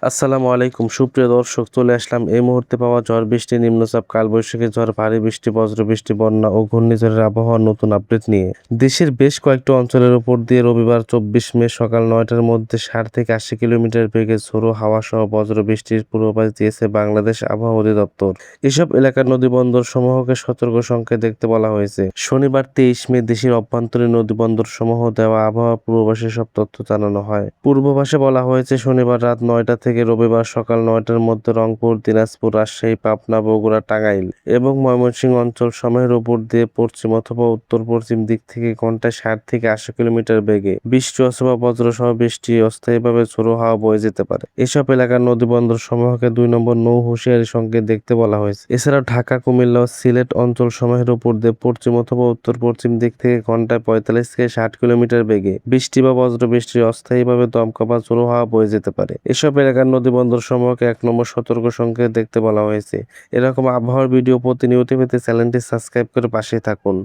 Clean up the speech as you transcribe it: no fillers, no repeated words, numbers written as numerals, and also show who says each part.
Speaker 1: আসসালামু আলাইকুম সুপ্রিয় দর্শক, চলে আসলাম এই মুহূর্তে পাওয়া ঝড় বৃষ্টি, নিম্নচাপ, কালবৈশাখী ঝড়, ভারী বৃষ্টি, বজ্রবৃষ্টি, বন্যা ও ঘূর্ণিঝড়ের আবহাওয়ার নতুন আপডেট নিয়ে। দেশের বেশ কয়েকটি অঞ্চলের উপর দিয়ে রবিবার 24 মে সকাল 9টার মধ্যে 60 থেকে 80 কিলোমিটার বেগে ঝোড়ো হাওয়া সহ বজ্রবৃষ্টির পূর্বাভাস দিয়েছে বাংলাদেশ আবহাওয়া অধিদপ্তর। এসব এলাকার নদীবন্দর সমূহকে সতর্ক সংকেত দেখতে বলা হয়েছে। শনিবার 23 মে দেশের অভ্যন্তরীণ নদীবন্দর সমূহ দেওয়া আবহাওয়া পূর্বাভাসে সব তথ্য জানানো হয়। পূর্বাভাসে বলা হয়েছে, শনিবার রাত 9টা থেকে রবিবার সকাল 9টার মধ্যে রংপুর, দিনাজপুর, রাজশাহী, পাবনা, বগুড়া, টাঙ্গাইল এবং ময়মনসিংহ অঞ্চল সমূহের উপর দিয়ে পশ্চিম অথবা উত্তর-পশ্চিম দিক থেকে ঘন্টায় 60 থেকে 80 কিলোমিটার বেগে বৃষ্টি অথবা বজ্রসহ বৃষ্টি, অস্থায়ীভাবে ঝোড়ো হাওয়া বয়ে যেতে পারে। এসব এলাকার নদীবন্দর সমূহকে 2 নম্বর নৌ হুঁশিয়ারি সংকেত দেখতে বলা হয়েছে। এছাড়াও ঢাকা, কুমিল্লা ও সিলেট অঞ্চল সমূহের উপর দিয়ে পশ্চিম অথবা উত্তর-পশ্চিম দিক থেকে ঘন্টায় 45 থেকে 60 কিলোমিটার বেগে বৃষ্টি বা বজ্রবৃষ্টি, অস্থায়ীভাবে দমকা বা ঝোড়ো হাওয়া বয়ে যেতে পারে। এসব এলাকার নদীবন্দর সমূহকে 1 নম্বর সতর্ক সংকেত দেখতে বলা হয়েছে। এরকম আবহাওয়ার ভিডিও প্রতিনিয়ত পেতে চ্যানেলটি সাবস্ক্রাইব করে পাশেই থাকুন।